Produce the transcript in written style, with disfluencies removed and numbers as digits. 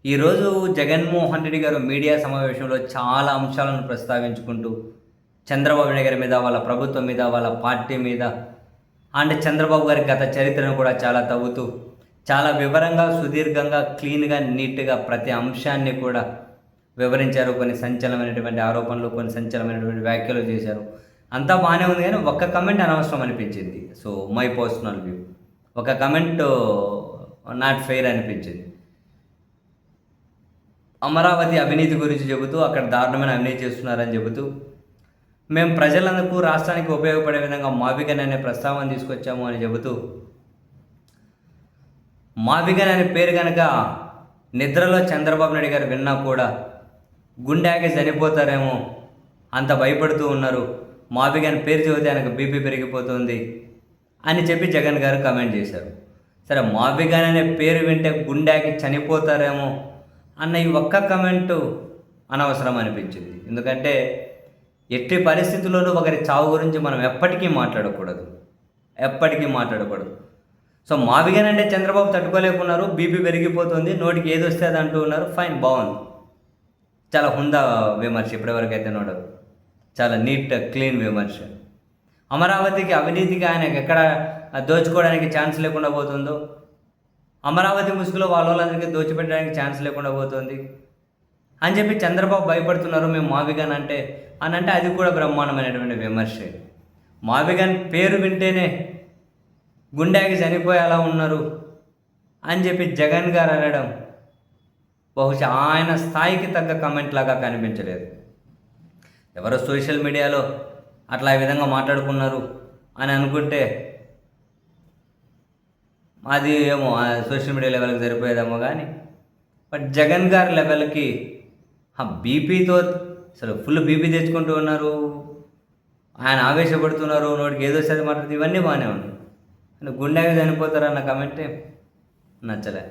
ఈరోజు జగన్మోహన్ రెడ్డి గారు మీడియా సమావేశంలో చాలా అంశాలను ప్రస్తావించుకుంటూ చంద్రబాబు నాయుడు గారి మీద, వాళ్ళ ప్రభుత్వం మీద, వాళ్ళ పార్టీ మీద అండ్ చంద్రబాబు గారి గత చరిత్రను కూడా చాలా తవ్వుతూ చాలా వివరంగా, సుదీర్ఘంగా, క్లీన్‌గా, నీట్‌గా ప్రతి అంశాన్ని కూడా వివరించారు. కొన్ని సంచలనమైనటువంటి ఆరోపణలు, కొన్ని సంచలనమైనటువంటి వ్యాఖ్యలు చేశారు. అంతా బానే ఉంది గానీ ఒక్క కమెంట్ అనవసరం అనిపించింది. So, my personal view. ఒక కమెంట్ నాట్ ఫెయిర్ అనిపించింది. అమరావతి అవినీతి గురించి చెబుతూ, అక్కడ దారుణమైన అవినీతి చేస్తున్నారని చెబుతూ, మేము ప్రజలందుకు రాష్ట్రానికి ఉపయోగపడే విధంగా మావిగన్ అనే ప్రస్తావన తీసుకొచ్చాము అని చెబుతూ, మావిగన్ అనే పేరు కనుక నిద్రలో చంద్రబాబు నాయుడు గారు విన్నా కూడా గుండెకి చనిపోతారేమో అంత భయపడుతూ ఉన్నారు. మావిగన్ పేరు చెబితే ఆయనకు బీపీ పెరిగిపోతుంది అని చెప్పి జగన్ గారు కమెంట్ చేశారు. సరే, మావిగన్ అనే పేరు వింటే గుండెకి చనిపోతారేమో అన్న ఈ ఒక్క కమెంటు అనవసరం అనిపించింది. ఎందుకంటే ఎట్టి పరిస్థితుల్లోనూ ఒకరి చావు గురించి మనం ఎప్పటికీ మాట్లాడకూడదు. సో, మావిగన్ అంటే చంద్రబాబు తట్టుకోలేకున్నారు, బీపీ పెరిగిపోతుంది, నోటికి ఏది వస్తే అది అంటూ ఉన్నారు. ఫైన్, బాగుంది. చాలా హుందా విమర్శ ఇప్పటివరకైతే నోడదు. చాలా నీట్, క్లీన్ విమర్శ. అమరావతికి, అవినీతికి ఆయనకు ఎక్కడ దోచుకోవడానికి ఛాన్స్ లేకుండా పోతుందో, అమరావతి ముసుగులో వాళ్ళందరికీ దోచిపెట్టడానికి ఛాన్స్ లేకుండా పోతుంది అని చెప్పి చంద్రబాబు భయపడుతున్నారు. మేము మావిగన్ అంటే అది కూడా బ్రహ్మాండమైనటువంటి విమర్శే. మావిగన్ పేరు వింటేనే గుండెకి చనిపోయేలా ఉన్నారు అని చెప్పి జగన్ గారు అనడం బహుశా ఆయన స్థాయికి తగ్గ కమెంట్ లాగా కనిపించలేదు. ఎవరో సోషల్ మీడియాలో అట్లా ఈ విధంగా మాట్లాడుకున్నారు అని అనుకుంటే అది ఏమో సోషల్ మీడియా లెవెల్కి సరిపోయేదేమో కానీ, బట్ జగన్ గారి లెవెల్కి బీపీతో అసలు ఫుల్ బీపీ తెచ్చుకుంటూ ఉన్నారు, ఆయన ఆవేశపడుతున్నారు, నోటికి ఏదో సరి మాట్లాడుతుంది, ఇవన్నీ బాగానే ఉన్నాయి. గుండెకి చనిపోతారన్న కమెంటే నచ్చలే.